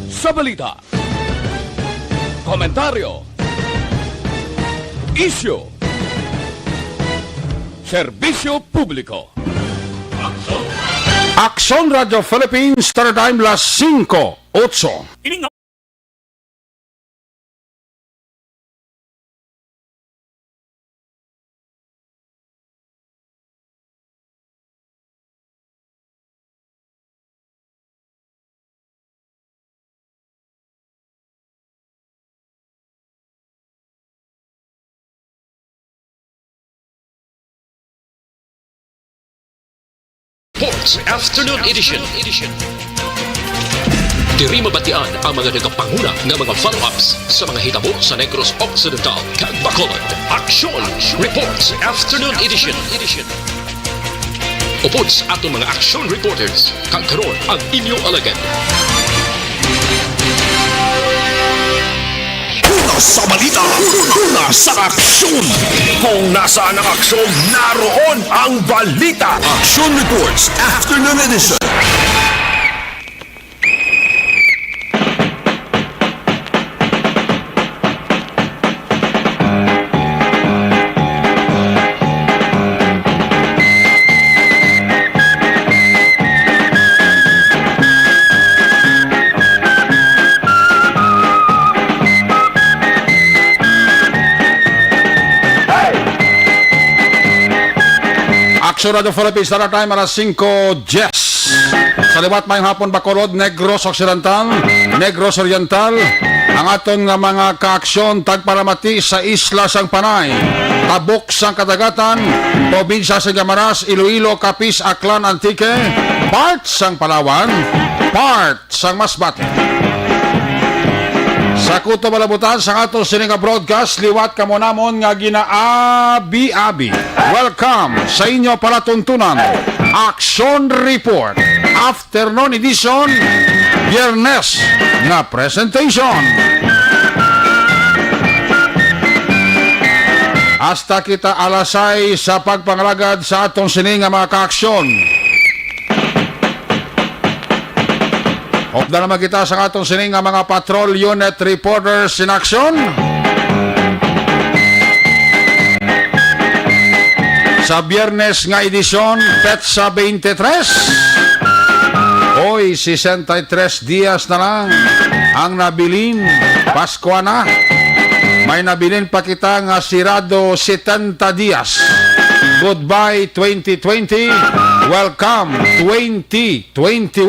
sa balita, komentaryo, isyu, serbisyo publiko. Aksyon Radio Philippines, Star Time, las 5:08. Sports Afternoon Edition. Diri mabatian ang mga nagapanguna ng mga follow-ups sa mga hitabo sa Negros Occidental kag Bacolod. Aksyon Reports Afternoon Edition. Upod sa atong mga action reporters kag karon ang inyong alagad. Una sa balita, una sa aksyon. Kung nasaan ang aksyon, naroon ang balita. Action Reports Afternoon Edition. Aksyon Radio Philippines, Star Time, alas 5:10. Sa liwat mayong hapon, Bacolod, Negros Occidental, Negros Oriental, ang aton nga mga kaaksyon tagparamati sa Isla sang Panay, Tabok sang Kadagatan, Probinsya sang Guimaras, Iloilo, Capiz, Aklan, Antique, part sang Palawan, part sang Masbate. Sa kuto malabutan sa ato sininga broadcast, liwat kamo namon nga ginaabi-abi. Welcome sa inyo palatuntunan, Action Report, Afternoon Edition, Biyernes na presentation. Hasta kita alasay sa pagpangalagad sa atong sininga mga kaaksyon. Hopda naman kita sa atong sining nga mga patrol unit reporters in action. Sa Biyernes nga edisyon, Petsa 23. Hoy, 63 dias na lang ang nabilin. Pasko na. May nabilin pa kita nga sirado 70 dias. Goodbye 2020. Welcome 2021.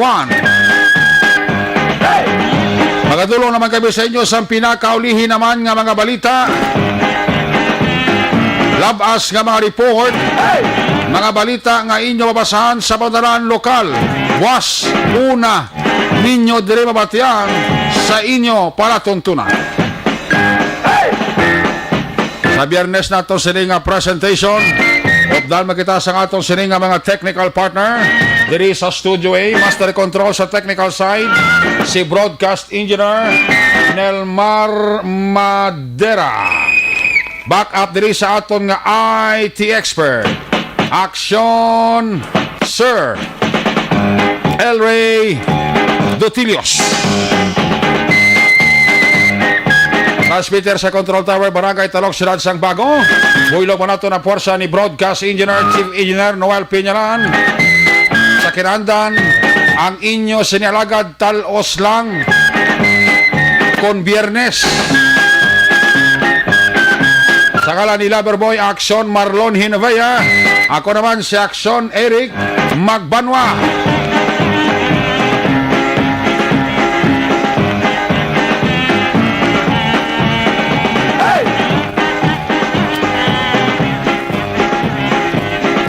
Magadulong naman kami sa inyo sa pinakaulihin naman nga mga balita. Labas nga mga report, mga balita nga inyo mabasahan sa bandaran lokal. Was una ninyo dire mabatian sa inyo palatuntunan. Sa Biyernes na itong sininga presentation, dahil makita sa atong sininga mga technical partner, diri sa Studio A, Master Control sa technical side, si Broadcast Engineer Nelmar Madera. Back up diri sa aton nga IT expert, Aksyon Sir Elray Dutilios. Transmitter sa Control Tower, Barangay Talok, Siyudad Sang Bago. Builo po nato na porsa ni Broadcast Engineer, Chief Engineer Noel Piñalan. Sa kinandan, ang inyo sinialagad talos lang kon Biyernes. Sa ngalan ni Loverboy, Aksyon Marlon Hinovea. Ako naman si Aksyon Eric Magbanua.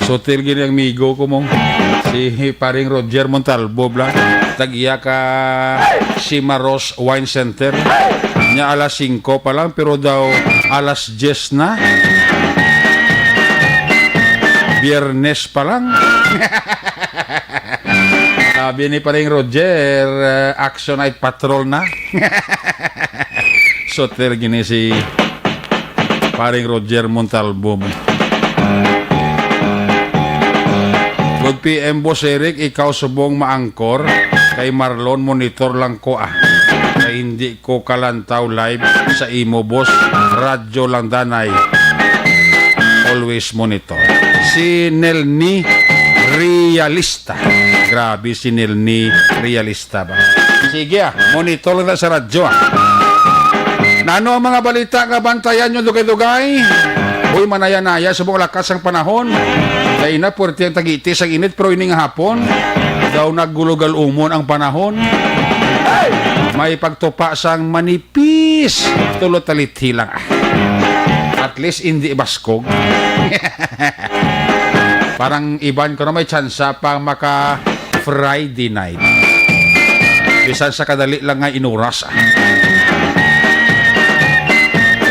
Sotil gini ang migo ko mong si paring Roger Montalbo bla tagiya ka si Maros Wine Center nya alas 5 pa lang pero daw alas 10 na Biyernes pa lang. Sabi ni paring Roger, Action Night Patrol na. Sotil gini si paring Roger Montalbo. Good PM Boss Eric, ikaw subong maangkor kay Marlon monitor lang ko ah. hindi ko kalantaw live sa imo boss. Radyo lang danay. Always monitor. Si Nelny Realista. Grabe si Nelny Realista ba? Sige monitor lang sa radyo Nano ang mga balita nga bantayan nyo dugay-dugay? Uy, manaya-naya sa buong lakas ang panahon. Dahil na, puwerte ang tagitis ang init, pero ining hapon, daw naggulugal umon ang panahon. May pagtupa sang manipis. Tulot talithi lang. At least, hindi baskog. Parang iban ko na may tsansa pang maka Friday night. Bisan sa kadali lang nga inuras.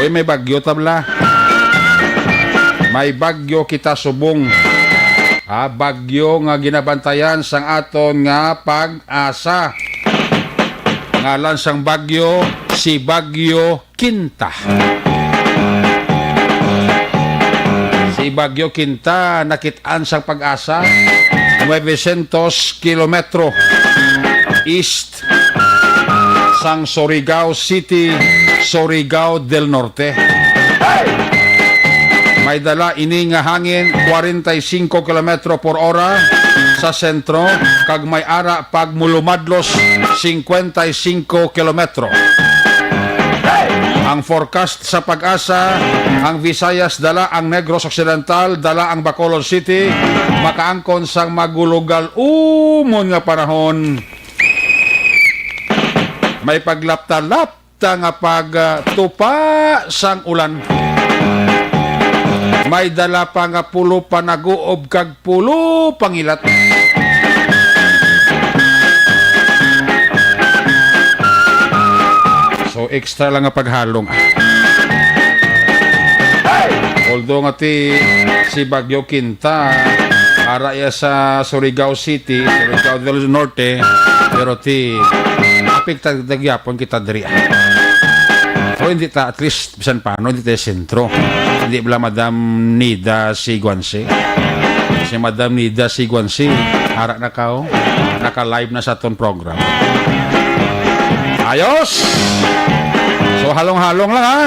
Uy, may bagyo tabla. May bagyo kita subong. Bagyo nga ginabantayan sang aton nga pag-asa. Ngalan sang bagyo, si Bagyo Quinta. Si Bagyo Quinta nakitaan sang pag-asa 900 kilometro east sang Surigao City, Surigao del Norte. May dala ini nga hangin 45 km per ora sa sentro kag may ara pag mulumadlos 55 km. Ang forecast sa pag-asa, ang Visayas dala ang Negros Occidental, dala ang Bacolod City, makaangkon sang magulugal umon nga panahon. May paglapta-lapta nga pagtupa sang ulan. May dala pa nga pulo panaguob kag pulo pangilat. So extra lang nga paghalong. Although nga si Bagyo Quinta ara iya sa Surigao City, Surigao del Norte, pero apik tagyapon kita diri. So hindi ta at least bisan paano hindi tayo sentro. Hindi bala Madam Nida Siguansi. Si Madam Nida Siguansi ara na kao, naka-live na sa aton program. Ayos! So halong-halong lang ha.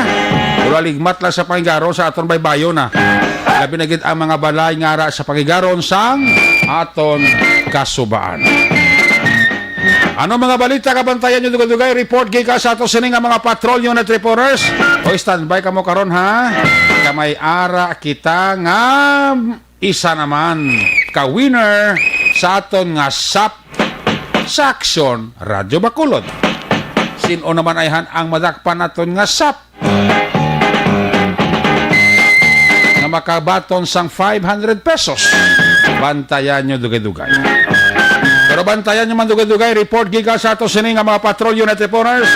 Wala ligmat lang sa pangigaron sa aton baybayon na. Labi na gid ang mga balay nga ara sa pangigaron sang aton kasubaan. Ano mga balita kabantayan nyo dugay-dugay? Report gikas sa ato sining nga mga patrolyo na triporers. O standby ka mo karon ha. Kamay ara kita nga isa naman ka-winner sa aton nga SAP sa Aksyon Radyo Bacolod. Sino naman ayhan ang madakpan naton nga SAP na makabaton sang 500 pesos. Bantayan nyo dugay-dugay. Pero bantayan nyo man dugay-dugay, report giga sa ato sining nga mga patrolyo na triporers.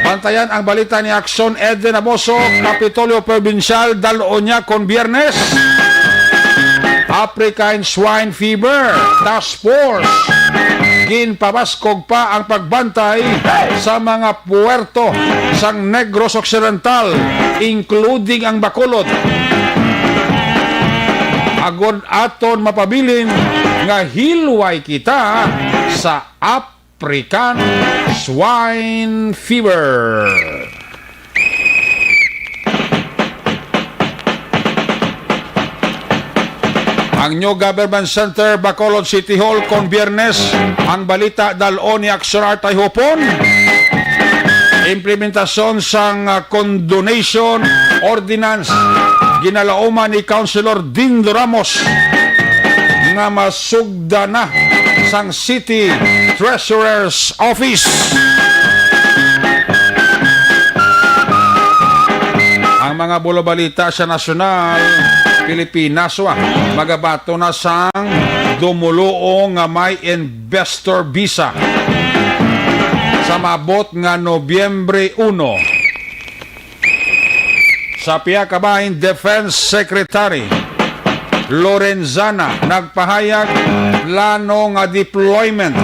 Bantayan ang balita ni Aksyon Eden Aboso, Kapitolyo Provincial, Dalonya kon Biyernes. African Swine Fever Task Force. Ginpabaskog pa ang pagbantay sa mga puwerto sang Negros Occidental, including ang Bacolod. Agod aton mapabilin nga hilway kita sa African Swine Fever. Ang New Government Center, Bacolod City Hall, kon Biyernes, ang balita dalon ni Aksyon Artay Hopon. Implementasyon sang condonation ordinance ginalauman ni Councilor Dindo Ramos nga masugda na sang City Treasurer's Office. Ang mga bulo-balita sa nasyonal Pilipinas magabato na sang dumuluong nga may investor visa sa mabot nga Nobyembre 1. Sa piya kabahin Defense Secretary Lorenzana nagpahayag plano nga deployment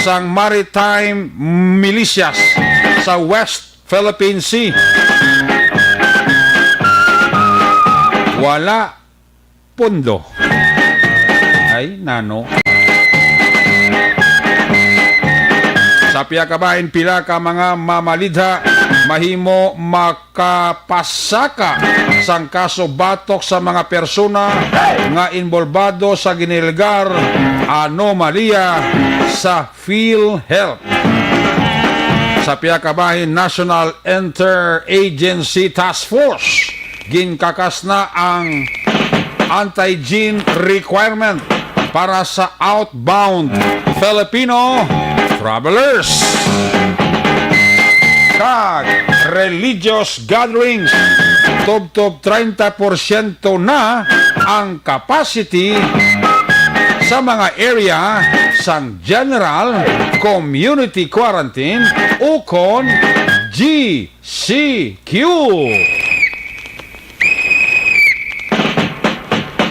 sang maritime militias sa West Philippine Sea. Wala pondo. Ay, nano. Sa piya ka bahin, pila ka mga mamalidha mahimo makapasaka sang kaso batok sa mga persona nga involvado sa ginilgar anomalya sa PhilHealth. Sa piya ka bahin, National Interagency Task Force ginkakas na ang anti-gene requirement para sa outbound Filipino travelers. Kag religious gatherings, tub-tub 30% na ang capacity sa mga area sang General Community Quarantine ukon GCQ.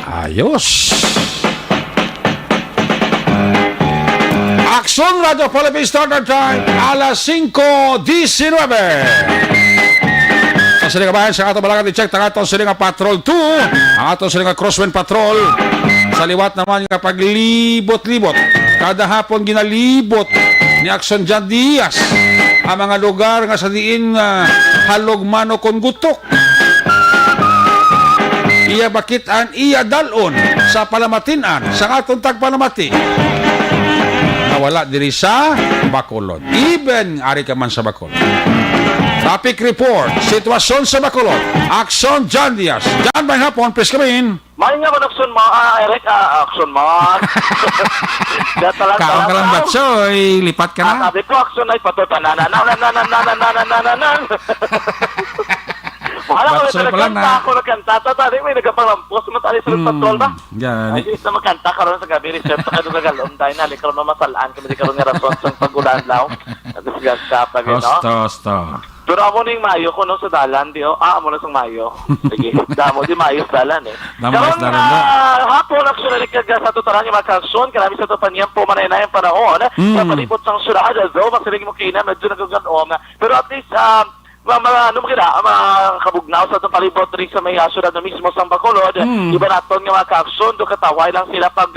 Ayos. Aksyon Radio Philippines Standard Time, alas 5:19. Sa sininga bayan, sa ato balagan i-check, ang ato sininga Patrol 2, ang ato sininga Crosswind Patrol. Sa liwat naman nga paglibot-libot, kada hapon ginalibot ni Aksyon Jan Diaz ang mga lugar nga sa diin halog mano kon gutok. Iya bakitan, iya dalon sa palamatinan, sa atong tagpalamati. Nawala diri sa Bacolod. Even ari ka man sa Bacolod. Topic report, sitwasyon sa Bacolod. Aksyon Jan Diaz. Jan, may hapon, please come in. Main nga ba Aksyon mo? Eric, Aksyon mo. Kaon ka lang batsoy, lipat ka na. Sabi ko, Aksyon ay patutananan. Wala ko Batsoy na pala na. nagkanta ako nagkanta. Tadi may nagkapalampos. Matali sa patrol ba? Yan. Ay, di sa magkanta karon sa gabi. Reserve ka doon nagalom. Dahil nalik karon mamasalaan. Kami di karon nga rason sa pagulan law. At sa gasta pa Hosto. Pero amo ning mayo ko no sa dalan di amo na sa mayo. Sige, damo di mayo sa dalan eh. Damo sa dalan ba? Hapon actually kag sa tutaran nga Aksyon, karami sa to paniyam po manay panahon. Sa palibot sang syudad zo, masiling mo kina medyo nagaganon. Pero at least mga kabugnaw sa itong palibot rin sa may syudad na mismo sa Bacolod. Iba naton nga mga Aksyon, do kataway lang sila pag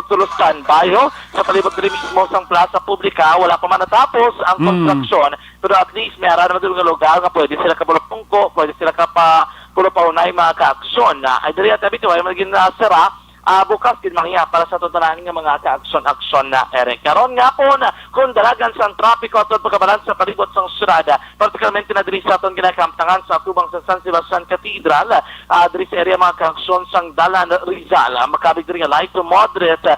tulustan bayo sa palibot rin mismo sa plaza publika. Wala pa man natapos ang construction. Pero at least may araw naman ng lugar nga pwede sila kapulapungko, pwede sila kapulapahunay mga Aksyon. Ay dali at abito ay magiging sara. Bukas din mangya para sa tutunanin ng mga ka-aksyon na Eric. Karon nga po na kung dalagan sa trapiko at pagkabalan sa palibot sa syudad, particularmente na diri sa atong ginakamtangan sa tubang sa San Sebastian Cathedral, diri sa area mga ka-aksyon sang Dalan Rizal, makabig diri nga light to moderate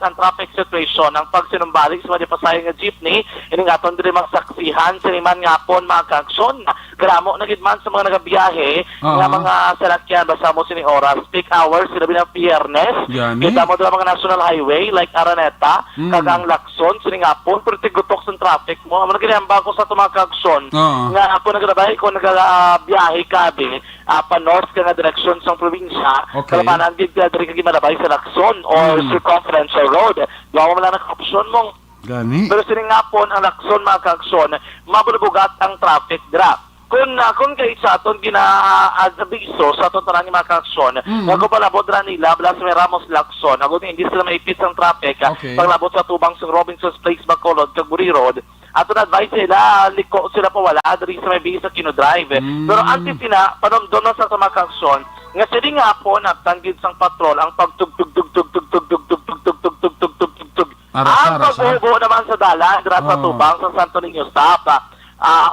ang traffic situation. Ang pagsinumbalik sa mga pasayang nga jeepney, ining aton diri magsaksihan siniman nga po mga ka-aksyon. Gramo na gid man sa mga nagabiyahe nga mga salakyan basta mo sini oras peak hours sila binang Biyernes. Kita mo dala mga national highway like Araneta, kagang Lacson, siningapon, pero tigutok sa traffic mo. Amo na ginamba ko sa tumakagson. Nga ako nagrabay ko nagabiyahe kabi pa north ka nga direksyon sa probinsya. Kalamanan din ka diri ka gimalabay sa Lacson or circumferential road. Gawa mo lang ang option mong. Gani. Pero siningapon ang Lacson mga kagson, mabulubugat ang traffic drop. Kung kayo sa aton gina-abiso sa aton tarang mga Aksyon, ako palabot ra nila, bala sa may Ramos Lacson, ako hindi sila maipit ang traffic, paglabot sa tubang sa Robinson's Place, Bacolod, Cagburi Road, ato na advice sila, liko sila pa wala, diri sa may bihis sa Kinodrive. Pero antes sila, panomdonon sa mga Aksyon, nga sila nga po na tanggid sang patrol, ang pagtug-tug-tug-tug-tug-tug-tug-tug-tug-tug-tug-tug. Ang pagbubo naman sa dalan, dira sa tubang, sa Santo Niño Stop,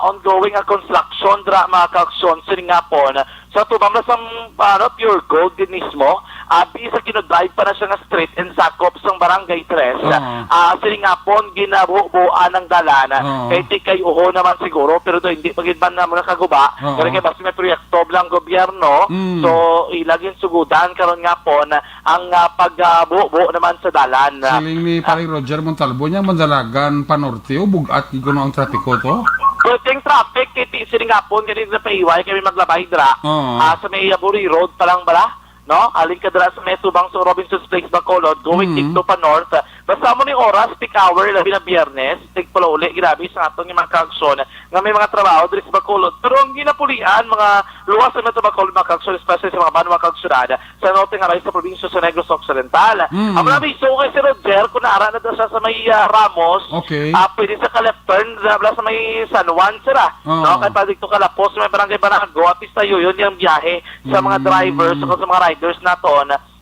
ongoing ang construction dra mga Aksyon siningapon sa tubang na sa pure gold din mismo bisa kinodrive pa na siya nga street and sakop sa barangay 3 siningapon ginabubuan ng dalan kay tikay uho naman siguro pero do hindi pagidban na mga kaguba pero kay basta may proyekto lang gobyerno so ilagin sugudan karon nga po ang pagbuo naman sa dalan siling ni paring Roger Montalbo niya mandalagan panorte o bugat gino ang trapiko to. Pwedeng traffic, siling nga po, ganito na paiway, kami maglabay dra. Sa may Yaburi Road pa lang bala, no? Aling ka dra sa may tubang sa Robinson's Place, Bacolod, going dito pa north, Basta mo ni oras, peak hour, labi na biyernes, tigpula uli, grabe sa atong mga kaaksyon nga may mga trabaho diri sa Bacolod. Pero ang ginapulian, mga luwas na ito Bacolod, mga kaaksyon, especially sa mga Banua kaagsyonada, sa norte nga rin sa probinsya sa Negros Occidental. Ang mga biso kay si Roger, kung naara na siya sa may Ramos, pwede sa ka-left turn, sa may San Juan, sira. No? Kaya pa dito kalapos, may barangay Banago, at tayo yun yung biyahe sa mga drivers, sa mga riders na to,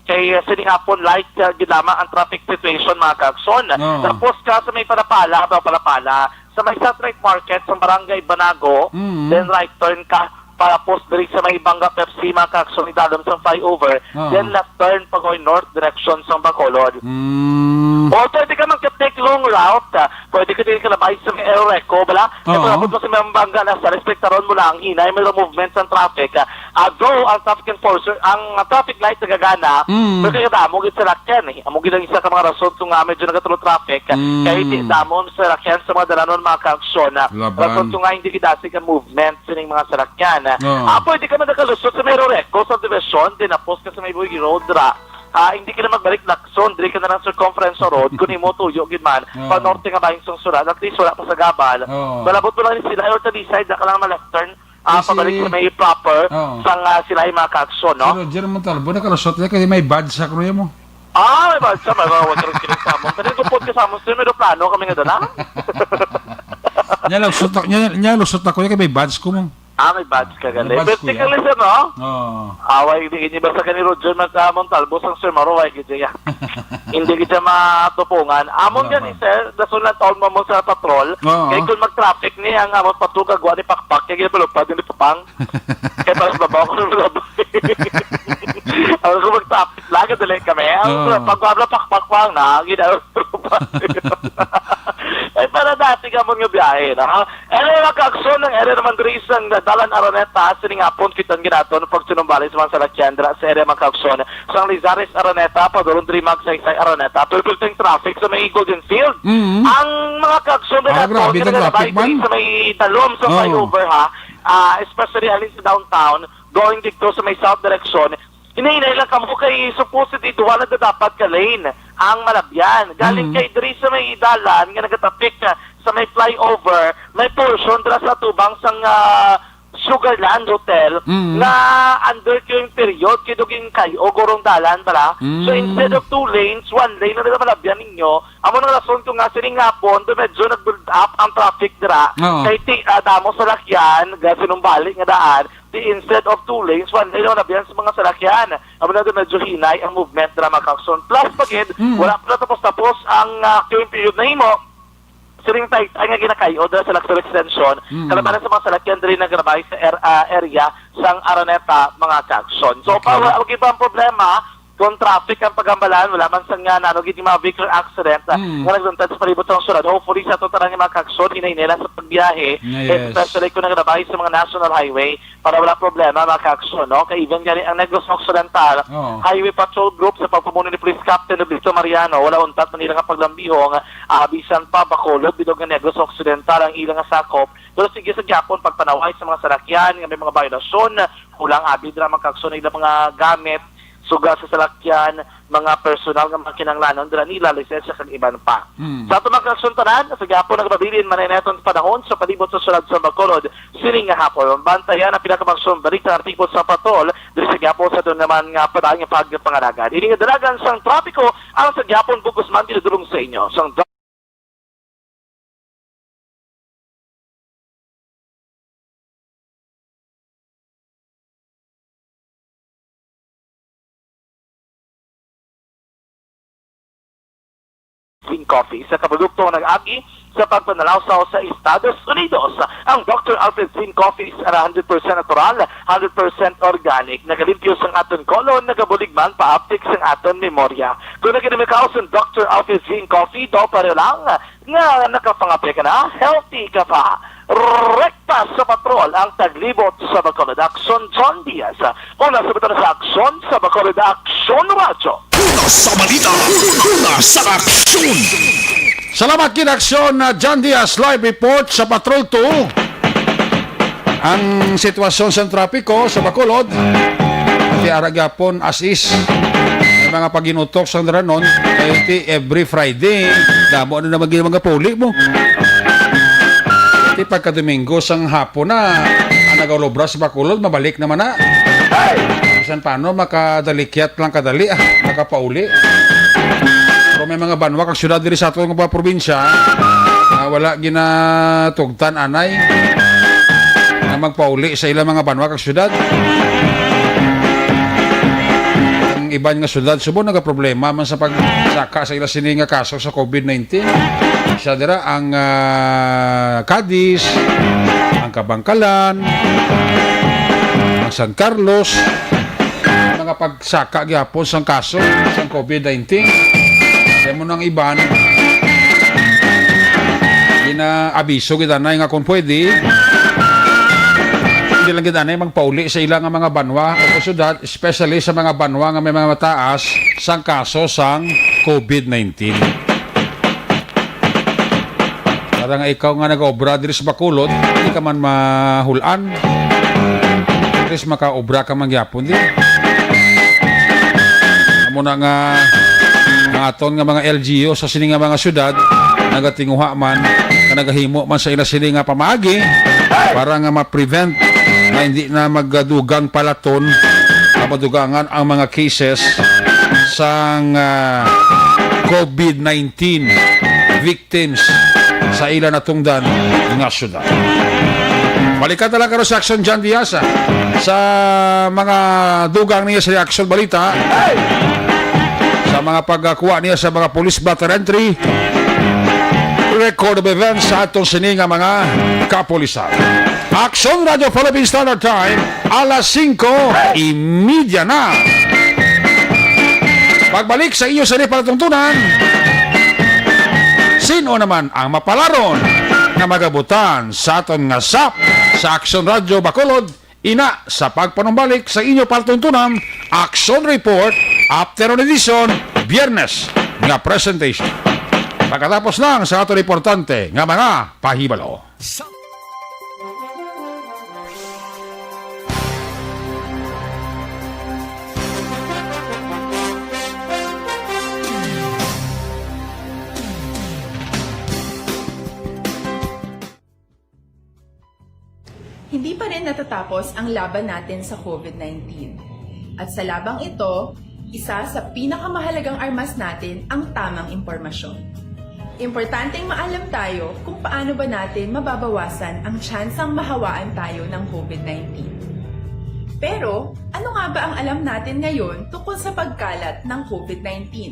kay sinihapon light gilama ang traffic situation mga kaagson. Tapos ka sa may Palapala sa may Satellite Market sa barangay Banago, then right turn ka para post diri sa may Banga Pepsi mga kaagson idalom sa flyover, then left turn pag going north direction sa Bacolod. O pwede ka mag-take long route, pwede ka din kalabay sa may Eureco, bala? Ito ako po sa may Banga na sa respektaron mo lang, hinay may movement sa traffic. Go ang traffic enforcer, ang traffic light na gagana, pero kaya damo gid sa lakyan eh. Amo gid ang isa ka mga rason kung medyo nagatulo traffic, kaya hindi damo sa lakyan sa mga dalanon mga kaaksyon. Rason kung hindi kidasig ang movement sa mga salakyan. Pwede ka magkalusot sa may Eureco subdivision, din napos ka sa may Buigi Road, hindi ka na magbalik Lacson, dili ka na ng circumference road, kung mo tuyo, gidman, pa norte ka ba yung sungsuran, at least wala pa sa gabal. Balabot mo lang sila, or talisay, na ka lang left turn, pabalik ka may proper, sang sila yung mga kaaksyon, no? Pero, Jerome Montalvo, nakalusot niya kasi may badge sa kruya mo. May badge sa mga huwag ka rin kinig sa mo. Pero gupot ka sa mo, sino may plano kami nga doon, Niya lusot na ko niya kasi may badge ko mo. May badge ka gali. Pero tika listen, no? Away, hindi ba sa kani Roger Montalvo sang Sir Maruay, kaya hindi kita matupungan. Amon yan, sir, dasun na taon mo sa patrol, kaya kung mag-traffic niya, ang amon patuga, guwa ni pakpak, kaya ginapalupad, hindi papang. Kaya parang babaw ko ng labay. Ang kung mag-traffic, lagad dali kami. Ang pag-wabla pakpak pang na, ginapalupad. Ay, para dati ka mong biyahe, na? Ere, makakson ng ere naman diri isang dalan Araneta, siningapon kitang ginaton pag sinumbali sa mga salaksyandra sa ere makakson. Sang Lizares Araneta, padoron diri magsaysay Araneta, pulpulting traffic sa may Golden Field. Ang mga kakson na nato, kinagabay diri sa may talom sa flyover, especially alin sa downtown, going dito sa may south direction, hinahinay lang kamo kay supposedly wala na dapat ka lane ang malabyan. Galing kay diri sa may dalan nga nagatapik sa may flyover, may portion dira sa tubang sang Sugarland Hotel na under yung period kiduging kayo gorong dalan pala. So instead of 2 lanes, 1 lane na malabyan ninyo. Amo nang rason ko nga sining hapon, medyo nag-build up ang traffic dira. Kay damo sa lakyan, sinumbalik nga daan. Instead of 2 lanes, 1 lane na biyan sa mga salakyan. Amo na medyo hinay ang movement dira makakson. Plus pagid, wala pa tapos ang queuing period na himo. Siring tayo nga ginakayo dahil sa Lacson Extension, kalabanan sa mga salakyan rin nagrabay sa area sang Araneta, mga kaaksyon. So, para ang ibang problema, kung traffic ang pagambalan, wala man sang nga nanugid yung mga vehicular accident nga nagduntad sa palibot ng sunod. Hopefully, sa totaran yung mga kaaksyon, hinay nila sa pagbiyahe, especially kung nagrabay sa mga national highway, para wala problema, mga kaaksyon, no? Kaya even nga rin ang Negros Occidental Highway Patrol Group sa pagpumuno ni Police Captain Noblito Mariano, wala untat na nilang paglambihong, abisan pa Bacolod, bidog ng Negros Occidental ang ilang sakop. Pero sige sa Japon, pagpanaway sa mga salakyan, nga may mga violasyon, kulang abid na mga kaaksyon, ilang mga gamit, suga sa salakyan, mga personal nga mga kinanglanon, dila nila, lisensya kang iban pa. Sa ito mga kasuntanan, sa gapon nagbabilin manayneton panahon sa palibot sa sulad sa Bacolod, sining nga hapon. Bantayan ang pinakamagsyon balik ng artipod sa patrol, dili sa gapon sa doon naman nga padang yung pagpangalagan. Hindi nga dalagan sang trapiko, ang sa gapon Bugusman tinudulong sa inyo. Sang Coffee sa kaprodukto nag-agi sa pagpanalawsaw sa Estados Unidos. Ang Dr. Alfred Zin Coffee is 100% natural, 100% organic. Nagalimpyo sang aton kolon, nagabuligman paaptik sang aton memorya. Kung naginamikaw sa Dr. Alfred Zin Coffee, do pare lang nga nakapangapi ka na, healthy ka pa. Rekta sa patrol ang taglibot sa Bacolod. Aksyon John Diaz. Una sa beto sa Aksyon sa Bacolod. Aksyon Radyo. Una sa balita, una sa aksyon. Salamat kinaksyon na John Diaz live report sa Patrol 2. Ang sitwasyon sa trapiko sa Bacolod, pati aragapon as is. mga paginutok sa daranon, every Friday, damo na naman ginamang puli mo. Iti pagka Domingo sang hapon na, ang nagawlobras bakulod, mabalik naman na. Isan paano, makadalikyat lang kadali, makapauli. Pero may mga banwa, kag syudad diri sa ato ng mga probinsya, wala ginatugtan anay na magpauli sa ilang mga banwa kag syudad. Ang iban nga syudad subo nagaproblema man sa pagsaka sa ilang sini nga kaso sa COVID-19. Isa dira ang Cadiz, ang Kabangkalan, ang San Carlos, mga pagsaka gyapon sang kaso sa COVID-19. Kaya mo nang iban ina-abiso kita na nga kung pwede hindi lang kita na magpauli sa ilang mga banwa o syudad, especially sa mga banwa nga may mga mataas sang kaso sang COVID-19. Para nga ikaw nga nag-obra diri sa Bacolod, hindi ka man mahulan, at least maka-obra ka man gyapon din. Amo na nga aton nga mga LGU sa sini nga mga syudad nagatinguha man nagahimo man sa ila sini nga pamaagi para nga ma-prevent na hindi na magdugang palaton madugangan ang mga cases sang COVID-19 victims sa ila natungdan nga syudad. Balikan talaga ro sa Aksyon John Diaz sa mga dugang niya sa Aksyon Balita. Sa mga pagkakuha niya sa mga police blotter entry, record of events sa atong sininga mga kapolisan. Aksyon Radio Philippine Standard Time, alas 5:30 na. Pagbalik sa iyo sa palatungtunan, sino naman ang mapalaron na magabutan sa aton nga SAP sa Aksyon Radio Bacolod, ina sa pagpanumbalik sa inyo palatuntunan, Aksyon Report, Afternoon Edition, Biyernes nga presentation. Pagkatapos lang sa ato importante nga mga pahibalo. Hindi pa rin natatapos ang laban natin sa COVID-19. At sa labang ito, isa sa pinakamahalagang armas natin ang tamang impormasyon. Importanteng maalam tayo kung paano ba natin mababawasan ang tsansang mahawaan tayo ng COVID-19. Pero, ano nga ba ang alam natin ngayon tungkol sa pagkalat ng COVID-19?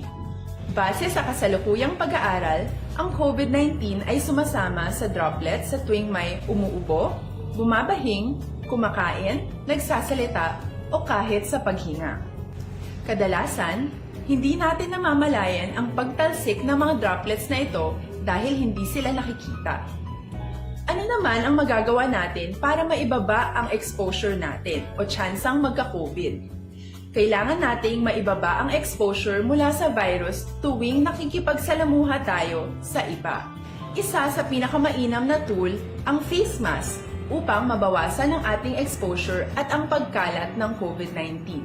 Base sa kasalukuyang pag-aaral, ang COVID-19 ay sumasama sa droplets sa tuwing may umuubo, bumabahing, kumakain, nagsasalita, o kahit sa paghinga. Kadalasan, hindi natin namamalayan ang pagtalsik ng mga droplets na ito dahil hindi sila nakikita. Ano naman ang magagawa natin para maibaba ang exposure natin o tsansang magka-COVID? Kailangan nating maibaba ang exposure mula sa virus tuwing nakikipagsalamuha tayo sa iba. Isa sa pinakamainam na tool ang face mask upang mabawasan ang ating exposure at ang pagkalat ng COVID-19.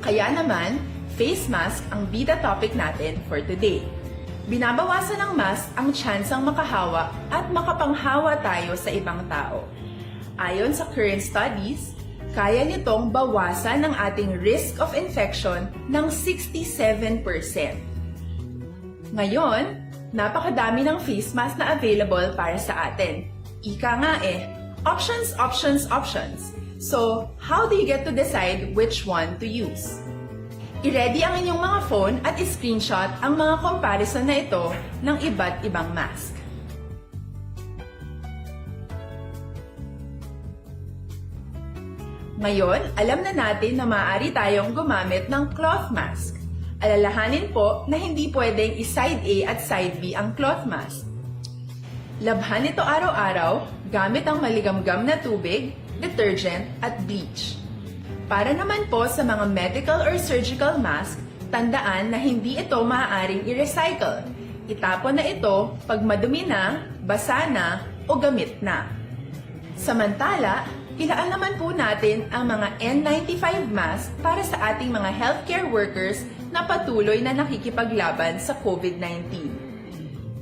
Kaya naman, face mask ang bida topic natin for today. Binabawasan ng mask ang tsansang makahawa at makapanghawa tayo sa ibang tao. Ayon sa current studies, kaya nitong bawasan ang ating risk of infection ng 67%. Ngayon, napakadami ng face mask na available para sa atin. Ika nga options, options, options. So, how do you get to decide which one to use? I-ready ang inyong mga phone at i-screenshot ang mga comparison na ito ng iba't ibang mask. Ngayon, alam na natin na maaari tayong gumamit ng cloth mask. Alalahanin po na hindi pwedeng i-side A at side B ang cloth mask. Labhan ito araw-araw gamit ang maligamgam na tubig, detergent at bleach. Para naman po sa mga medical or surgical mask, tandaan na hindi ito maaaring i-recycle. Itapon na ito pag madumi na, basa na, o gamit na. Samantala, ilaan naman po natin ang mga N95 mask para sa ating mga healthcare workers na patuloy na nakikipaglaban sa COVID-19.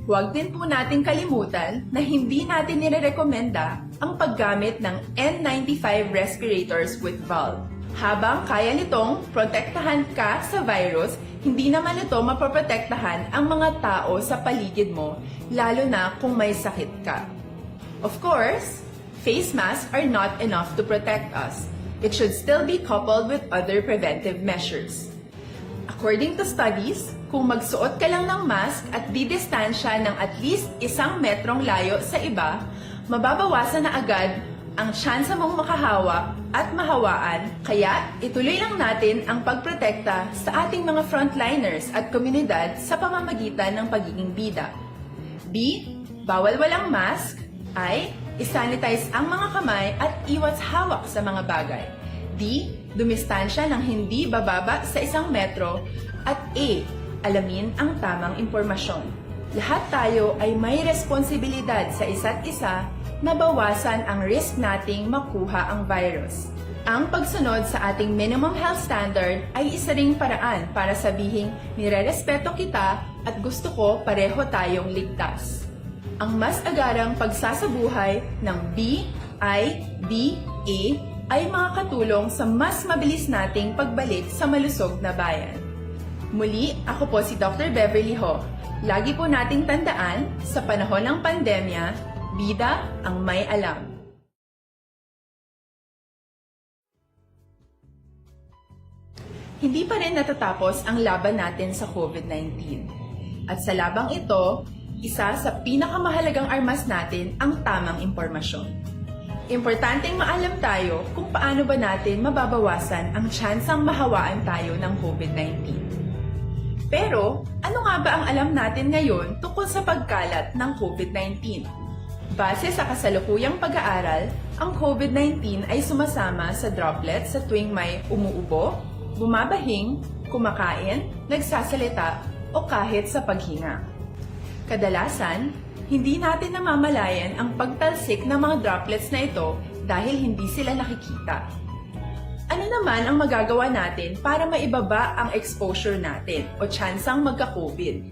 Huwag din po nating kalimutan na hindi natin nirerekomenda ang paggamit ng N95 respirators with valve. Habang kaya nitong protektahan ka sa virus, hindi naman ito mapoprotektahan ang mga tao sa paligid mo, lalo na kung may sakit ka. Of course, face masks are not enough to protect us. It should still be coupled with other preventive measures. According to studies, kung magsuot ka lang ng mask at didistansya ng at least 1 metrong layo sa iba, mababawasan na agad ang tsansa mong makahawak at mahawaan, kaya ituloy lang natin ang pagprotekta sa ating mga frontliners at komunidad sa pamamagitan ng pagiging bida. B. Bawal walang mask. I. Isanitize ang mga kamay at iwas hawak sa mga bagay. D. Dumistansya ng hindi bababa sa 1 metro. At A. Alamin ang tamang impormasyon. Lahat tayo ay may responsibilidad sa isa't isa na bawasan ang risk nating makuha ang virus. Ang pagsunod sa ating minimum health standard ay isa ring paraan para sabihing nirerespeto kita at gusto ko pareho tayong ligtas. Ang mas agarang pagsasabuhay ng B, I, D, A ay makakatulong sa mas mabilis nating pagbalik sa malusog na bayan. Muli, ako po si Dr. Beverly Ho. Lagi po nating tandaan, sa panahon ng pandemya, bida ang may alam. Hindi pa rin natatapos ang laban natin sa COVID-19. At sa labang ito, isa sa pinakamahalagang armas natin ang tamang impormasyon. Importanteng maalam tayo kung paano ba natin mababawasan ang tsansang mahawaan tayo ng COVID-19. Pero, ano nga ba ang alam natin ngayon tungkol sa pagkalat ng COVID-19? Base sa kasalukuyang pag-aaral, ang COVID-19 ay sumasama sa droplets sa tuwing may umuubo, bumabahing, kumakain, nagsasalita, o kahit sa paghinga. Kadalasan, hindi natin namamalayan ang pagtalsik ng mga droplets na ito dahil hindi sila nakikita. Ano naman ang magagawa natin para maibaba ang exposure natin o tsansang magka-COVID?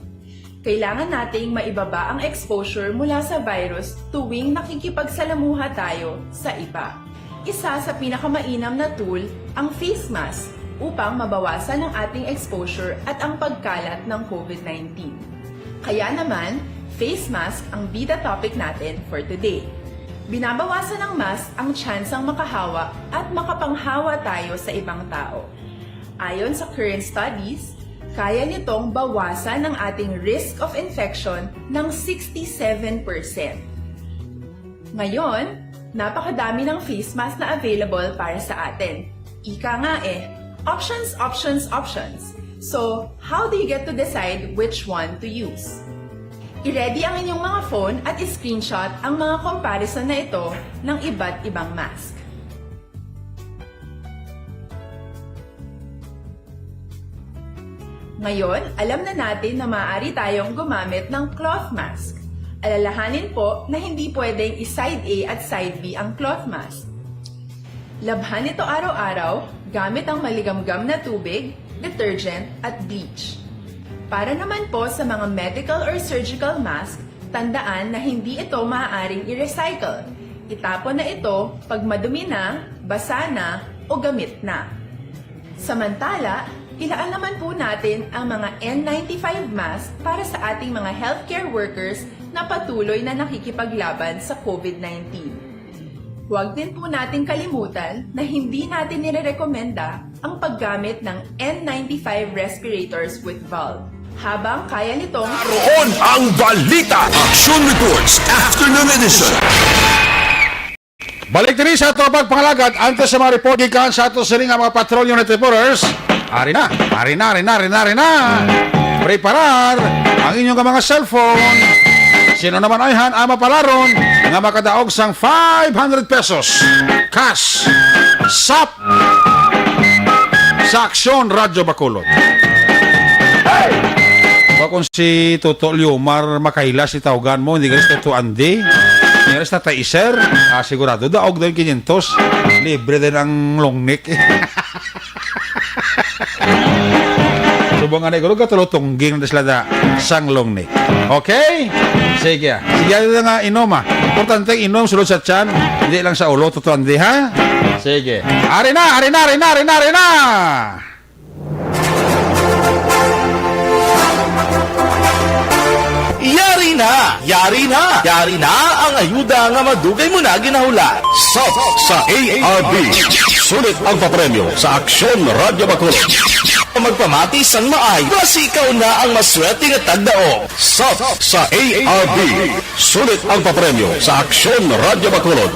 Kailangan nating maibaba ang exposure mula sa virus tuwing nakikipagsalamuha tayo sa iba. Isa sa pinakamainam na tool ang face mask upang mabawasan ang ating exposure at ang pagkalat ng COVID-19. Kaya naman, face mask ang bida topic natin for today. Binabawasan ng mask ang tsansang makahawa at makapanghawa tayo sa ibang tao. Ayon sa current studies, kaya nitong bawasan ang ating risk of infection ng 67%. Ngayon, napakadami ng face mask na available para sa atin. Ika nga options, options, options. So, how do you get to decide which one to use? I-ready ang inyong mga phone at i-screenshot ang mga comparison na ito ng iba't ibang mask. Ngayon, alam na natin na maaari tayong gumamit ng cloth mask. Alalahanin po na hindi pwedeng i-side A at side B ang cloth mask. Labhan ito araw-araw gamit ang maligamgam na tubig, detergent at bleach. Para naman po sa mga medical or surgical mask, tandaan na hindi ito maaaring i-recycle. Itapon na ito pag madumi na, basa na, o gamit na. Samantala, ilaan naman po natin ang mga N95 mask para sa ating mga healthcare workers na patuloy na nakikipaglaban sa COVID-19. Huwag din po nating kalimutan na hindi natin nirerekomenda ang paggamit ng N95 respirators with valve. Habang kaya nitong Naroon ang balita. Aksyon Reports Afternoon Edition. Balik din sa ito pagpangalagat antes sa mga report gikan sa ito siling mga patrol unit reporters. Ari na. Preparar ang inyong mga cellphone. Sino naman ayhan ama palaron nga makadaog sang 500 pesos cash SAP sa Aksyon Radyo Bacolod. Kung si Toto Liomar makaila si tawagan mo, hindi ka rin Toto Andy, hindi ka rin sa Taiser, sigurado daog doon 500, libre din ang long neck. subong nga negro katulutungging na sila da sanglong ni. Okay? Sige. Sige na nga inom Importante inom sulod sa tiyan, hindi lang sa ulo tutuan di ha. Sige. Ari na. Yari na ang ayuda nga madugay mo na ginahula. Sa ARB, sulit ang papremyo sa Aksyon Radyo Bacolod. Magpamati sang maay, basi ikaw na ang maswerte nga tagdao. Sa ARB, sulit ang papremyo sa Aksyon Radyo Bacolod.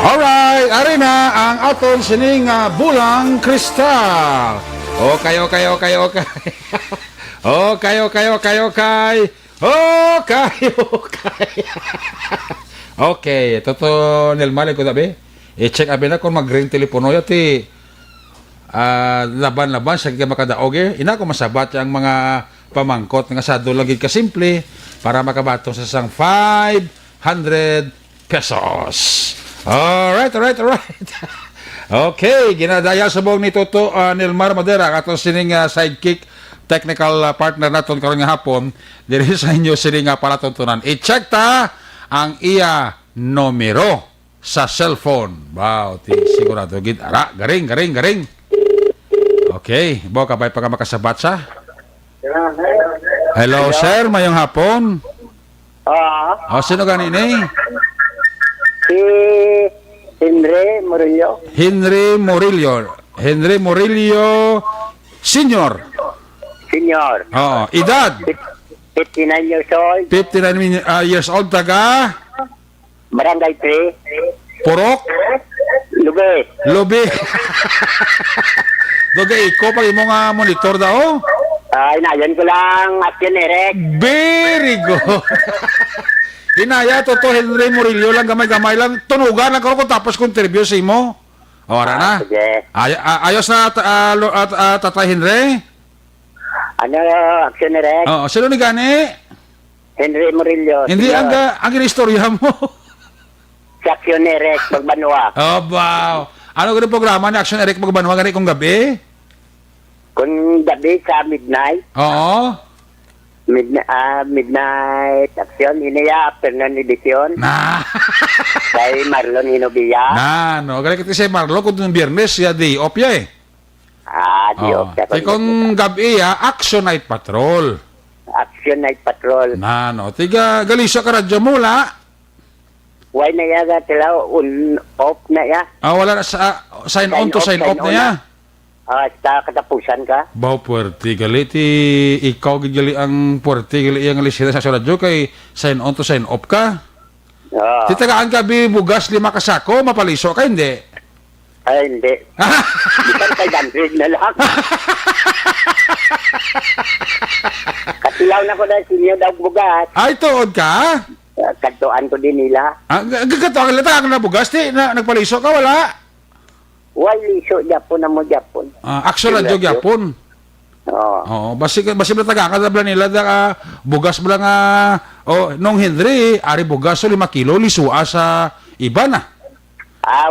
Alright, ari na ang aton sining bulang kristal. Okay. Okay, toto nilmali ko dabi. I-check abi na kung mag-ring telepono yati. Laban-laban sa makadaog ina ko masabat ang mga pamangkot nga sa dulagid ka simple para makabatong sa sang 500 pesos. Alright. Okay, ginadaya sa buong ni Toto Nilmar Madera atong sining sidekick technical partner naton karon nga hapon diri sa inyo sining palatuntunan. I-check ta ang iya numero sa cellphone. Wow, sigurado gid ara garing. Okay, bo kabay pa ka makasabat sa. Hello, sir, mayong hapon. Sino ganini? Si Henry Murillo Senior. Edad? 59 years old. 59 years old, taga? Barangay 3. Purok? Lubi. Doga iko pag imo nga monitor daw? Inayan ko lang Aksyon Erek. Very good. Inaya to Henry Murillo lang gamay-gamay lang tunugan lang ko tapos kung interview sa imo. Ora na. Sige. Ayos na Tatay Henry? Aksyon Erek? Sino ni gani? Henry Murillo. Hindi ang istorya mo. Si Aksyon Erek Magbanua. Wow. Ano ganun programa ni Aksyon Erek Magbanua gani kung gabi? Kung gabi sa midnight. Oo. Midnight Aksyon. Iniya afternoon edition. Kay Marlon Hinobia. Galing kita si Marlon kung biyernes ya day off ya eh. Di off. Kung gabi Aksyon Night Patrol. Aksyon Night Patrol. Tiga galisya ka radyo mula. Why na yaga tila off na ya? Wala na sa sign on to sign off na ya. Sa katapusan ka? Baw puwerti gali ti ikaw gali ang puwerti gali ang lisida sa radyo kay sign on to sign off ka. Titagaan ka bugas 5 kasako mapaliso ka hindi? Ay hindi. Bisan kay 100 na lang. Katilaw na ko na sinyo daw bugas. Ay tuod ka? Kantuan ko din nila. Gagatuan ka na bugas ti nagpaliso ka wala? Liso Japon na mo Japon. Aksyon radyo Japon. Oo, basi bla taga ka bla nila da bugas bla nga nong Henry ari bugas so 5 kilo lisua sa iba na.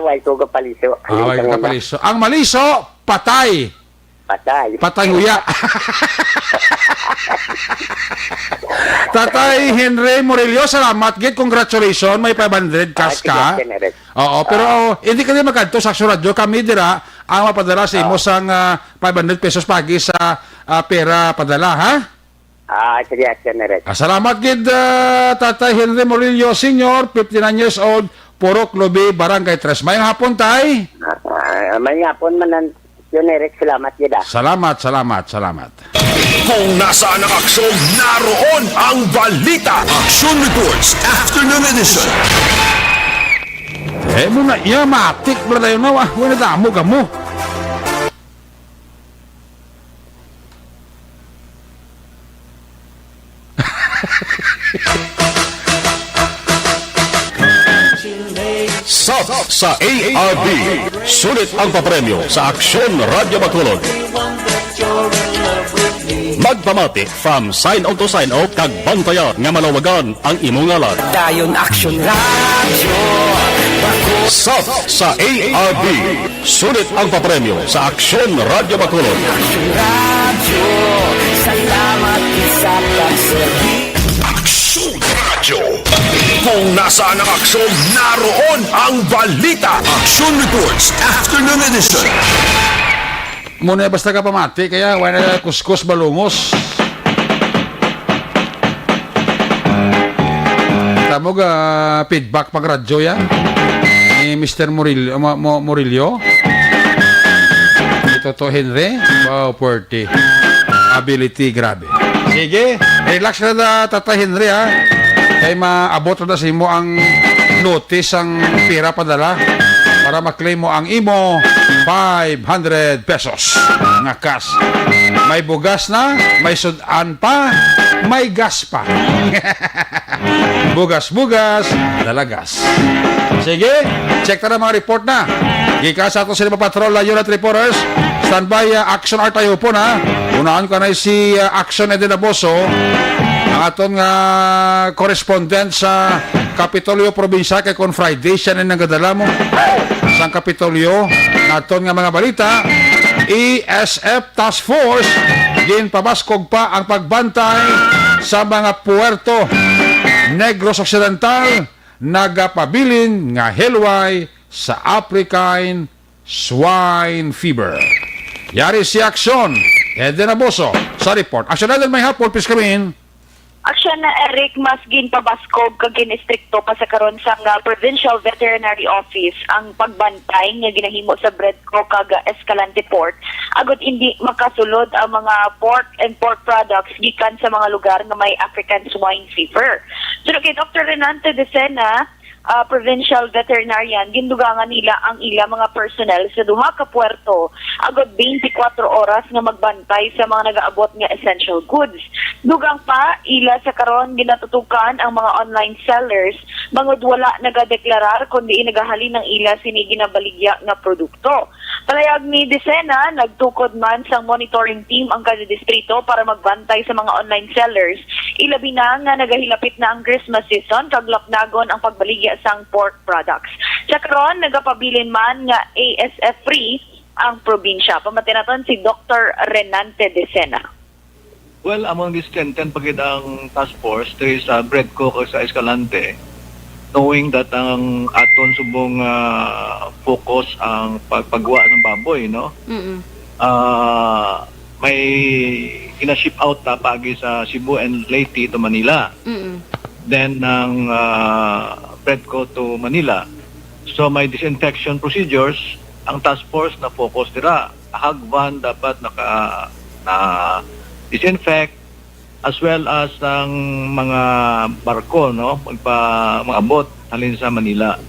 Way ko paliso. Way ka paliso. Ang maliso patay huya. Tatay Henry Murillo, salamat gid, congratulations, may 500 cash ka. Pero hindi ka din magkanto sa Aksyon Radyo, kami dira ang mapadala sa imo sang 500 pesos pagi sa pera padala ha. Sige, Aksyon Erek. Salamat gid Tatay Henry Murillo Senior, 59 years old, Purok Lubi, Barangay 3. Mayong hapon tay. Mayong hapon manan. Yun, Eric, salamat yun Salamat. Kung nasaan ang aksyon, naroon ang balita. Aksyon Reports Afternoon Edition. Muna matik ba tayo na wala damo ka mo. Sa ARB, sulit ang papremyo sa Aksyon Radyo Bacolod. Magpamati from sign on to sign off kag bantayan nga malawagan ang imong ngalan. Dayon Aksyon Radyo Sub sa ARB. Sulit ang papremyo sa Aksyon Radio Bacolod. Aksyon Radio. Kung nasaan ang aksyon, naroon ang balita. Aksyon Reports Afternoon Edition. Muna basta ka pamati, kaya wala kuskus balungos. Tamog feedback pag radyo ya ni Mr. Murillo. Ito to Henry. Wow, puerty. Ability, grabe. Sige, relax na Tata Henry ha. Kaya maabot na sa imo ang notice ang pira padala para maklaim mo ang imo 500 pesos nga cash. May bugas na, may sudan pa, may gas pa. Bugas-bugas, dalagas. Sige, check na mga report na. Gika sa ato sila patrol na unit reporters. Standby, Aksyon art tayo po na. Unaan ko na si Aksyon Eden Aboso, ang aton nga correspondent sa Kapitolyo Probinsya kay kon Friday siya na nagadala mo sa Kapitolyo naton nga mga balita. ESF Task Force ginpabaskog pa ang pagbantay sa mga puerto Negros Occidental nagapabilin nga helway sa African swine fever. Yari si Aksyon Eden Aboso sa report. Aksyon Eden, may hapon, please come in. Aksyon na Eric, mas ginpabaskog kag ginistrikto pa sa karon sa Provincial Veterinary Office ang pagbantay nga ginahimo sa Bredco kag Escalante Port agud hindi makasulod ang mga pork and pork products gikan sa mga lugar nga may African swine fever. Sunod kay Dr. Renante Decena, provincial veterinarian, gindugangan nila ang ilang mga personnel sa duha ka puerto agud 24 oras nga magbantay sa mga nagaabot nga essential goods. Dugang pa ila sa karon ginatutukan ang mga online sellers bangod wala nagadeklarar kundi nagahalin ng ila sini ginabaligya nga produkto. Palayag ni Decena, nagtukod man sang monitoring team ang kada distrito para magbantay sa mga online sellers. Ilabi na nga nagahilapit na ang Christmas season kag lapnagon ang pagbaligya sang pork products. Sa karon nagapabilin man nga ASF free ang probinsya. Pamatinaton si Dr. Renante Decena. Well, among these 10 pagid ang task force there is Bredco o sa Escalante, knowing that ang aton subong focus ang pagpagawa ng baboy, no? May ina-ship out na pagi sa Cebu and Leyte to Manila. Then ng Bredco to Manila. So may disinfection procedures ang task force na focus dira. Hagvan dapat na disinfect as well as ang mga barko, no, mag-abot halin sa Manila.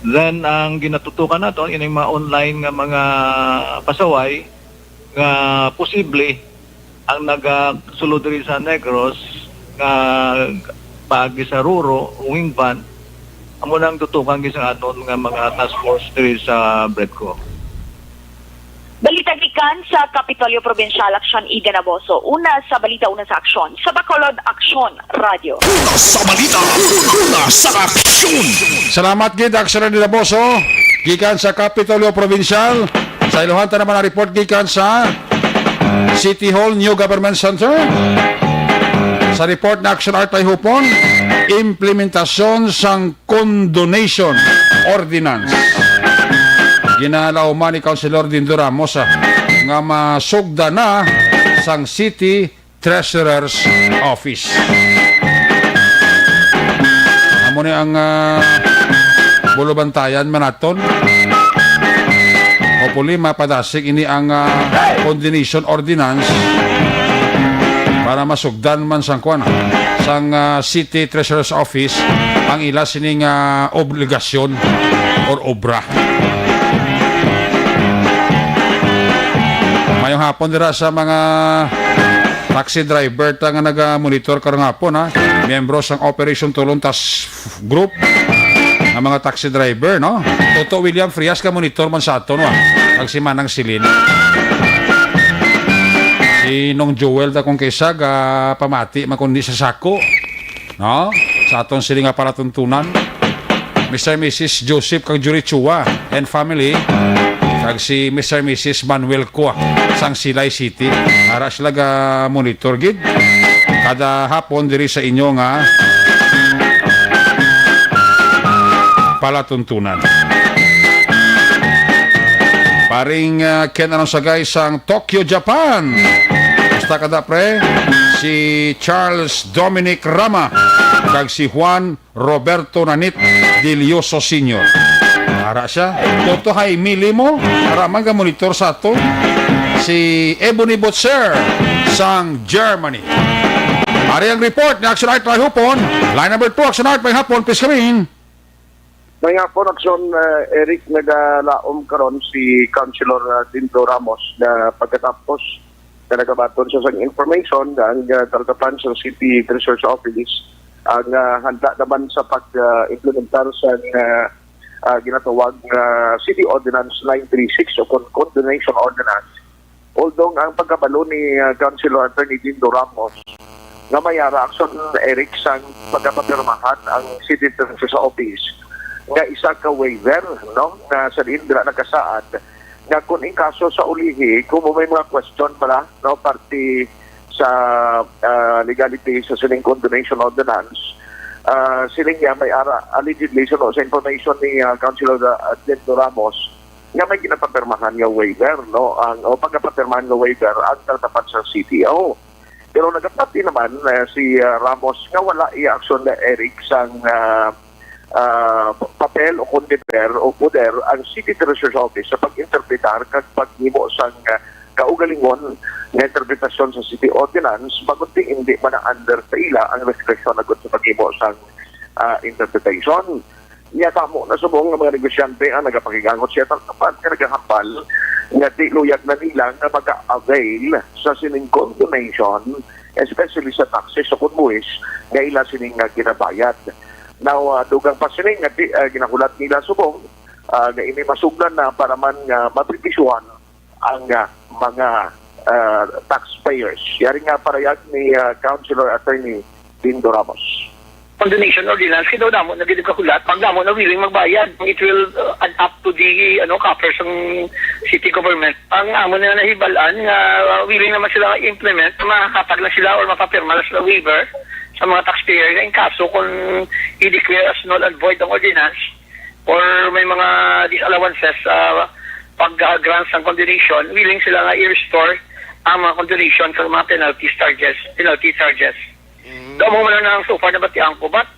Then ang ginatutukan nato ini mga online nga mga pasaway nga posible ang nagasulod diri sa Negros nga paagi sa Ruro, Wingban, amo nang tutukan sa aton nga mga task force diri sa Bredco. Balita gikan sa Kapitolyo Provincial, Aksyon Eden Aboso. Una sa balita, una sa aksyon. Sa Bacolod, Aksyon Radio. Una sa balita, una sa aksyon. Salamat gid Aksyon Eden Aboso. Gikan sa Kapitolyo Provincial. Sa iluhan ta naman ang report gikan sa City Hall New Government Center. Sa report na Aksyon Art ay hupon, implementasyon sang condonation ordinance. Ginalaw man ni Councilor Dindo Ramos nga masugda na sang City Treasurer's Office. Amo ni ang bulubantayan manaton. Hopefully mapadasig ini ang condonation ordinance para masugdan man sang kuan sang City Treasurer's Office ang ila sining obligasyon or obra. Mayong hapon dira sa mga taxi driver nga naga-monitor karong hapon miyembro sang Operation Tulong Task Group nga mga taxi driver, no? Toto William Frias ka monitor man sa aton ang si Manang Silin. Si Nong Joel da kung kaysa ga pamati man kundi sa sako, no? Sa aton sila nga palatuntunan Mr. and Mrs. Joseph kag Jurichua and family kag si Mr. and Mrs. Manuel Kua sang Silay City. Ara sila ga monitor gid kada hapon diri sa inyo nga palatuntunan. Paring Ken anong sagay sang Tokyo, Japan. Basta kada pre, si Charles Dominic Rama kag si Juan Roberto Nanit Dilioso Sr. Para siya. Toto hay mili mo. Para mga monitor sa ato. Si Ebony Botzer sang Germany. Ari ang report ni Aksyon Art Hupon. Line number 2, Aksyon Art may hapon. Please come in. May hapon, Aksyon, Eric, nagalaom karon si Councilor Tinto Ramos na pagkatapos na nagabaton siya sa information na ang tartapan sa City Treasurer's Office ang handa naman sa pag-implementar sa ginatawag City Ordinance 936 o Condonation Ordinance. Although ang pagkabalo ni Councilor Attorney Tinto Ramos na mayara, Aksyon, Eric, sang pagkapapirmahan ang City Treasurer's Office nga isa ka waiver, no, na sa Indra nakasaad nga kung in kaso sa ulihi kung may mga question pala, no, parte sa legality sa sining condonation ordinance, siling nga may allegedly sa information ni Councilor Tinto Ramos nga may ginapapirmahan nga waiver, no, o pagkapapirmahan nga waiver ang tatapat sa CTO. Pero nagapati naman si Ramos nga wala i-aksyon na Eric sang papel o kondeper o poder ang City Treasurer's Office sa pag-interpretar kag paghimo sang kaugalingon nga interpretasyon sa City Ordinance bagot hindi man under sa ila ang restriction agad sa paghimo sang interpretation. Niya tamo na subong nga mga negosyante ang nagapakigangot siya tapat nga nagahambal nga di luyag na nila nga mag-avail sa sining condonation, especially sa taxes o kunbuhis nga ila sining ginabayad. Now, dugang pa sining nga ginakulat nila subong nga ini masugdan na para man mapripisyuhan ang mga taxpayers. Yari nga parayag ni Councilor Attorney Tinto Ramos. Condonation ordinance, daw damo na ginagakulat, pag damo na willing magbayad, it will add up to the coffers ng city government. Ang amo na nahibalaan, willing naman sila implement, makakapag na sila or mapapirma na sila waiver sa mga taxpayer na in kaso kung i-declare as null and void ang ordinance or may mga disallowances pag-grants ng condonation, willing sila nga i-restore ang mga condonation sa mga penalty charges. Doon mo man lang so far na batiang ko. But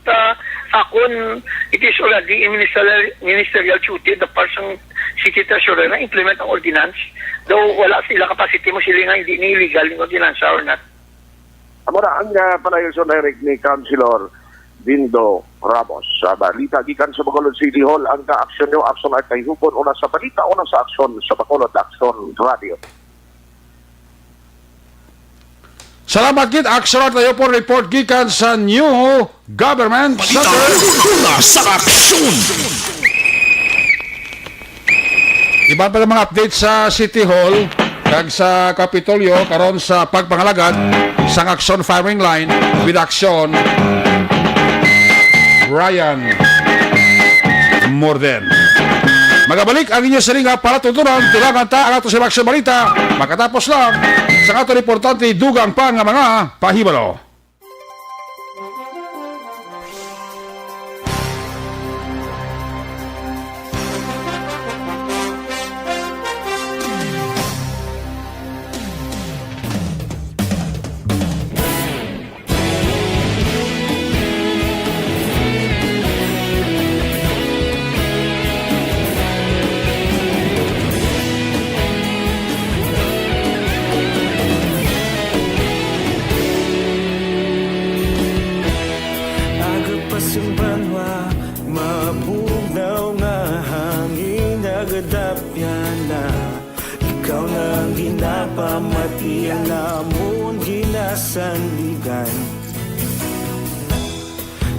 akon, it is already in ministerial duty the person city treasurer na implement ang ordinance. Though wala sila capacity mo sila nga hindi ni illegal yung ordinance or not. Amora, ang panayon Eric ni Councilor Tinto Ramos. Balita gikan sa Bacolod City Hall ang ka-aksyon nyo, Aksyon at kay Hupon, una sa balita, una sa aksyon sa Bacolod Aksyon Radio. Salamat gid Aksyon at tayo po report gikan sa New Government Center. Sa aksyon! Iba pa mga update sa City Hall kag sa Kapitolyo karon sa pagpangalagad sang Aksyon firing line with Aksyon Ryan Morden. Magabalik ang inyo sa ringa para tutunan tulangan ta ang ato sa Aksyon Balita makatapos lang sa ato importante dugang pa nga mga pahibalo. Ikaw nang ginapamati ang namon ginasandigan.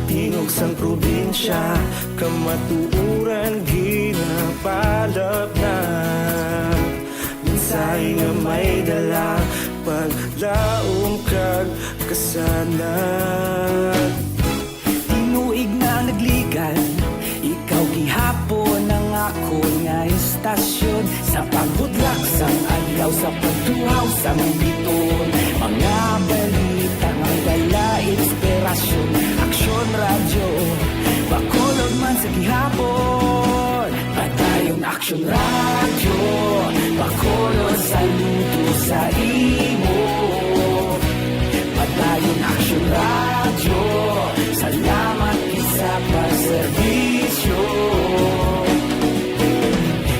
Tingog sang probinsya, kamatuuran ginapalap na. Minsay nga may dala, paglaom kag kasanat. Tinuig na nagligan, ikaw sa pagtuhaw sa biton. Mga balita nga dala inspirasyon. Aksyon radyo, bakolod man sa gihapon. Padayon Aksyon radyo, bakolod sa luto sa imo. Padayon Aksyon radyo, salamat isa pa serbisyo.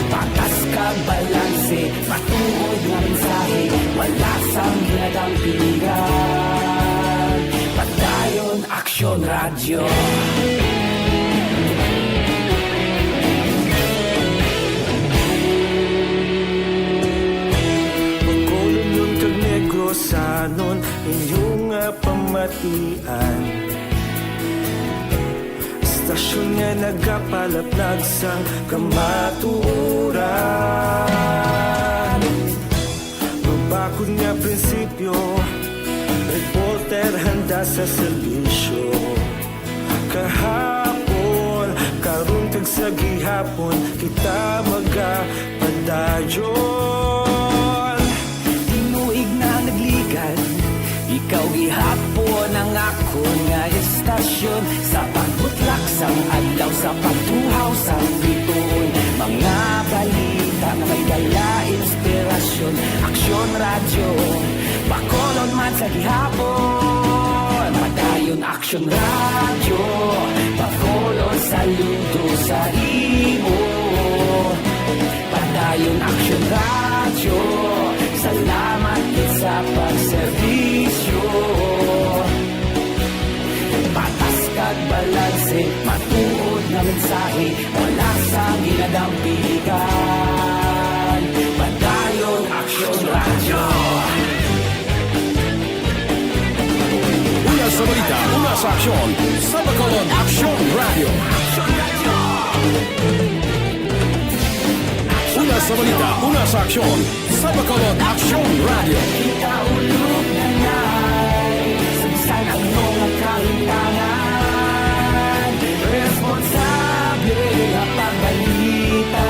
Patas kag balanse, matuod nga mensahe, wala sang hinagang piligan. Padayon Aksyon radyo. Pagkulong kag negrosanon, inyong pamatian. Istasyon nga nagapalaplag sang kamaturan. Mabakod nga prinsipyo, reporter handa sa serbisyo. Kahapon, karun kag sa gihapon, kita magapadayon. Tinuig na nagligan, ikaw gihapon ang ako nga estasyon. Sa pagbutlak sang adlaw, sa pagtuhaw sang biton. Mga balita na may dala inspirasyon. Aksyon radyo, bakolod man sa gihapon. Padayon Aksyon radyo, bakolod sa luto sa imo. Padayon Aksyon radyo, salamat sa pagserbisyo. Patas kag balanse, matuod na mensahe, wala sang ginadampigan. Padayon Aksyon radyo. Una sa balita, una sa aksyon, sa Bacolod Aksyon Radio. Una sa balita, una sa aksyon, sa Bacolod Aksyon Radio. Ikaulog na na'y sagsan ang mga kahintangan. Responsable na pagbalita,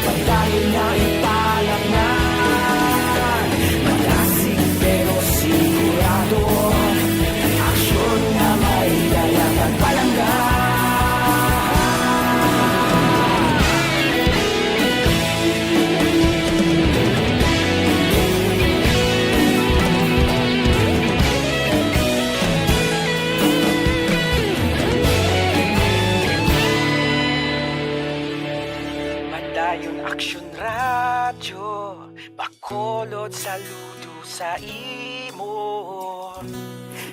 pagdahin na ipalaknan. Malasig pero sigurado, aksyon na may dalang palanggan. Padayon Aksyon radyo, bakolod saludo sa imo.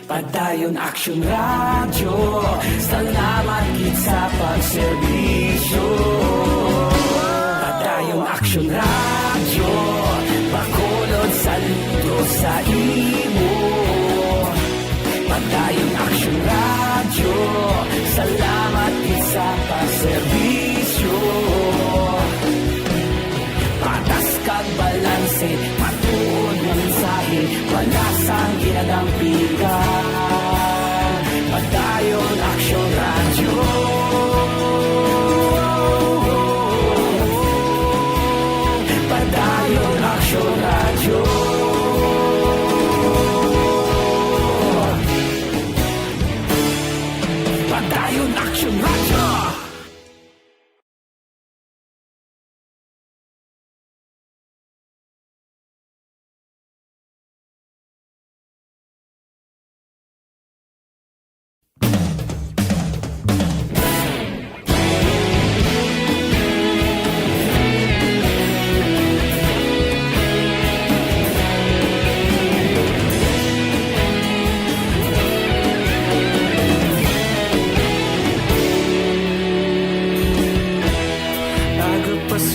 Padayon Aksyon radyo, salamat gid sa pagserbisyo. Padayon Aksyon radyo, bakolod saludo sa imo. Padayon Aksyon radyo, salamat gid sa pagserbisyo. Patas kag balanse, matuod nga mensahe, wala sang ginadampigan. Padayon Aksyon radyo. Padayon Aksyon radyo. Padayon Aksyon radyo.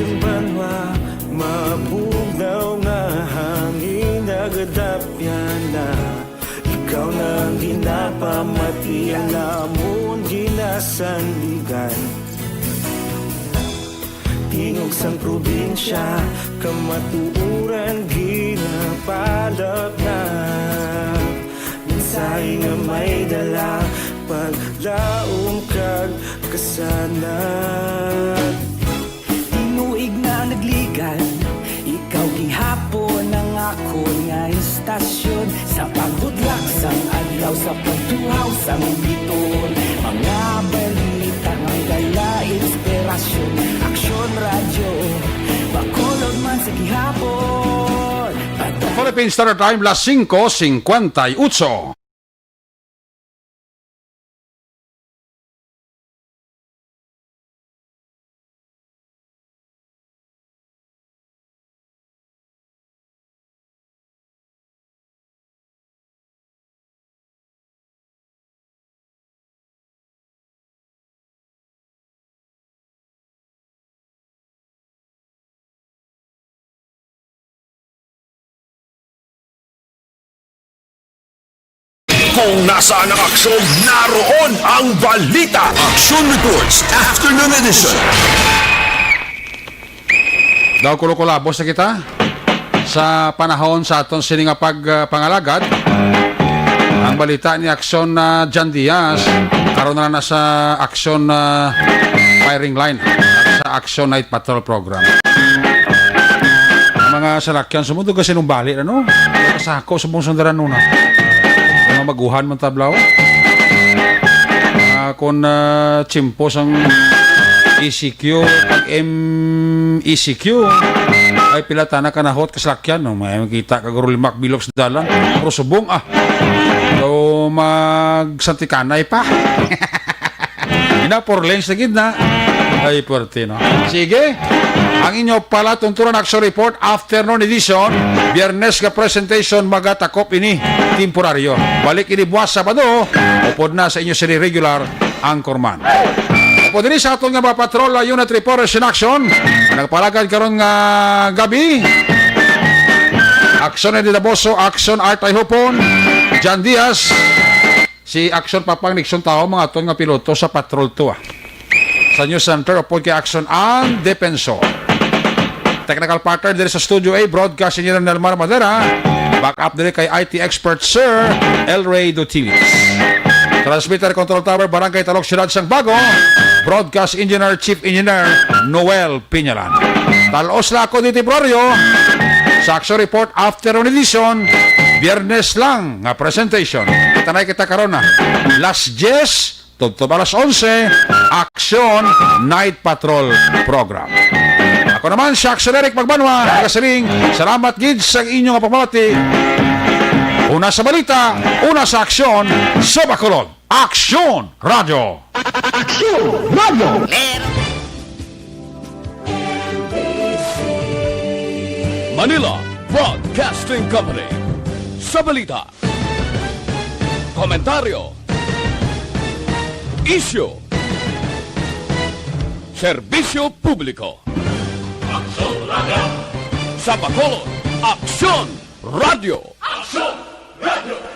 Magbanua, mabugnaw nga hangin nagadapyan na. Ikaw nang ginapamatian, namon ginasandigan. Tingog sang probinsya, kamatuuran ginapalap na. Minsay nga may dala, paglaom kag kasanat. Tinuig na nagligan, ikaw gihapon Sa paghudlak sang adlaw sa pagtuhaw sang biton, mga balita ng dala inspirasyon. Aksyon radyo, Bacolod man sa gihapon. Philippine Standard Time, las 5:58. Kung nasaan ang aksyon, naroon ang balita. Action Reports Afternoon Edition. Daw kulukulabos na kita sa panahon sa aton sininga pagpangalagad. Ang balita ni Aksyon na Jan Diaz, karon na sa Aksyon firing line sa Aksyon Night Patrol Program. Ang mga salakyan sumundo kasi nung bali, ano? Kasako sa buong sundaran nuna. Maguhan man tablaw. Kung chimpos ang ECQ, pag ECQ ay pilata na kanahot kaslakyan, no? May makita kaguro limak bilog sa dalan, pero subong so magsantikanay pa. Ina 4 lanes na gitna ay puwerte, no? Sige, ang inyo pala tunturan Aksyon Report Afternoon Edition, Biyernes ka presentation magatakop ini temporaryo. Balik ini buwas Sabado, upod na sa inyo sini regular anchorman. Upod din sa atong nga mga patrol unit reporters in action, nagpalagad karon nga gabi. Aksyon Eddie Daboso, Aksyon Artay Hupon, Jan Diaz, si Aksyon Papang Nixon Tao, mga atong nga piloto sa patrol 2. Sa News Center, upod kay Aksyon ang Defensor. Technical partner dito sa Studio A, Broadcast Engineer Nelmar Madera. Backup dito kay IT Expert Sir El Rey Dotilis. Transmitter Control Tower, Barangay Talok, Sirad Sang Bago. Broadcast Engineer, Chief Engineer Noel Piñalan. Talos na ako dito, Brorio. Sa Aksyon Report Afternoon Edition, Biyernes lang nga presentation. Kita na kita karon na. Last 10, tugtog alas 11, Aksyon Night Patrol Program. Ako naman si Aksyon Eric Magbanua, nagasaling, salamat gid sa inyong pagmamati. Una sa balita, una sa aksyon, sa Bacolod. Aksyon Radio! Aksyon Radio! Manila Broadcasting Company. Sa balita, komentaryo, issue, serbisyo publiko. Aksyon Radio! Sa Bacolod, Aksyon Radio! Aksyon Radio!